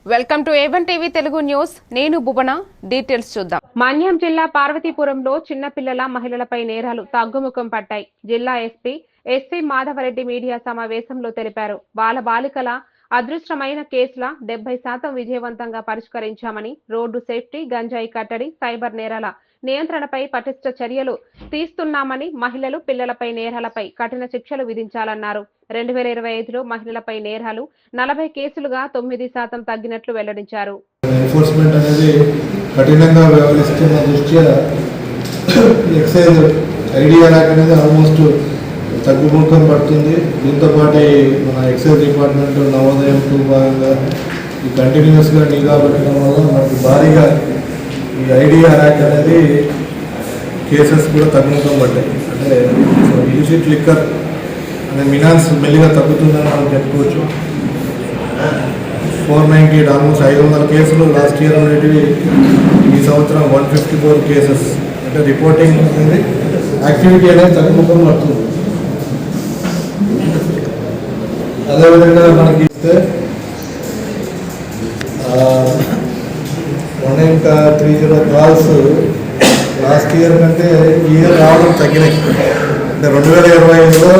Welcome to A1 TV Telugu news. నేను భువన. Details చూద్దాం. మన్యం జిల్లా పార్వతీపురంలో చిన్నపిల్లల మహిళలపై నేరాలు తగ్గుముఖం పట్టాయి. జిల్లా ఎస్పీ మాధవరెడ్డి మీడియా సమావేశంలో తెలిపారు. బాలికల అదృష్టమైన కేసుల 70% విజయవంతంగా పరిష్కరించామని, రోడ్డు సేఫ్టీ, గంజాయి కట్టడి, సైబర్ నేరాల నియంత్రణపై పటిష్ట చర్యలు తీస్తున్నామని, మహిళలు, పిల్లలపై నేరాలపై కఠిన శిక్షలు విధించాలన్నారు. 2025లో మహిళలపై నేరాలు 40 కేసులుగా 9% తగ్గినట్లు వెల్లడించారు. ఎన్ఫోర్స్మెంట్ అనేది కఠినంగా వ్యవహరిస్తున్న దృష్ట్యా ఎక్సైజ్ ఐడిఆర్ యాక్ట్ అనేది ఆల్మోస్ట్ తగ్గుముఖం పడుతుంది. దీంతో పాటు మన ఎక్సైజ్ డిపార్ట్మెంట్ నవోదయం 2 భాగంగా ఈ కంటిన్యూస్గా నిఘా పెట్టడం వల్ల మనకి భారీగా ఈ ఐడిఆర్ యాక్ట్ అనేది కేసెస్ కూడా తగ్గుముఖం పడ్డాయి. అంటే ఇలిసిట్ లిక్కర్ అనే మినాన్స్ మెల్లిగా తగ్గుతుందని మనం చెప్పుకోవచ్చు. 498 ఆల్మోస్ట్ 500 కేసులు లాస్ట్ ఇయర్ ఉండేటివి ఈ సంవత్సరం 154 కేసెస్. అంటే రిపోర్టింగ్ అనేది యాక్టివిటీ అనేది తగ్గుముఖం పడుతుంది. అదేవిధంగా మనకి ఇస్తే 130 కాల్స్ లాస్ట్ ఇయర్ కంటే ఈ ఇయర్ రావడం తగ్గినాయి. అంటే 2025లో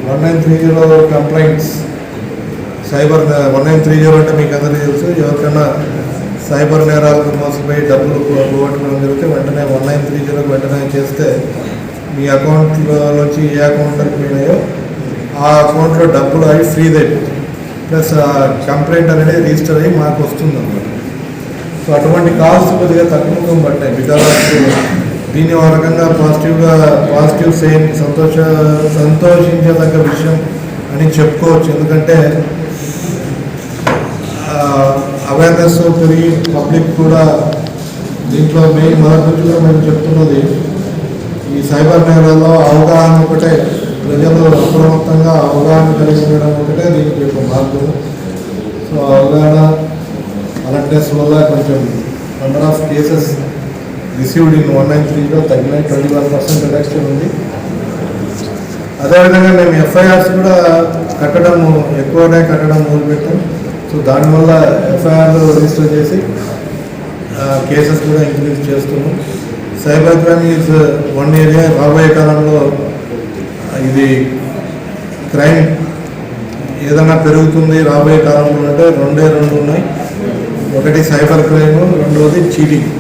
1930 కంప్లైంట్స్ సైబర్ 1930 అంటే మీకు అందరికీ తెలుసు. ఎవరికైనా సైబర్ నేరాలకు మోసపోయి డబ్బులు పోగొట్టుకోవడం జరిగితే వెంటనే 1930 వెంటనే చేస్తే మీ అకౌంట్లోంచి ఏ అకౌంట్లోకి పోయినాయో ఆ అకౌంట్లో డబ్బులు అవి ఫ్రీజ్ అయిపోతుంది. ప్లస్ కంప్లైంట్ అనేది రిజిస్టర్ అయ్యి మాకు వస్తుంది అన్నమాట. సో అటువంటి కాల్స్ కొద్దిగా తగ్గుముఖం పట్టాయి. బికాజ్ దీన్ని ఒక రకంగా పాజిటివ్ సేమ్ సంతోషించదగ్గ విషయం అని చెప్పుకోవచ్చు. ఎందుకంటే అవేర్నెస్ పెరిగి పబ్లిక్ కూడా దీంట్లో మొదటి నుంచి కూడా మేము చెప్తున్నది ఈ సైబర్ నేరాల్లో అవగాహన ఒకటే, ప్రజలు అప్రమత్తంగా అవగాహన కలిగి ఉండడం ఒకటే దీనికి ఒక మార్గం. సో అవగాహన అలర్ట్నెస్ వల్ల కొంచెం number of cases received in 193లో తగ్గినాయి. 21% రిడక్షన్ ఉంది. అదేవిధంగా మేము ఎఫ్ఐఆర్స్ కూడా ఎక్కువనే కట్టడం మొదలుపెట్టాం. సో దానివల్ల ఎఫ్ఐఆర్లు రిజిస్టర్ చేసి కేసెస్ కూడా ఇంక్రీజ్ చేస్తున్నాం. Cyber crime is one area. రాబోయే కాలంలో ఇది క్రైమ్ ఏదైనా పెరుగుతుంది రాబోయే కాలంలో అంటే రెండు ఉన్నాయి. ఒకటి సైబర్ క్రైమ్, రెండవది చీటింగ్.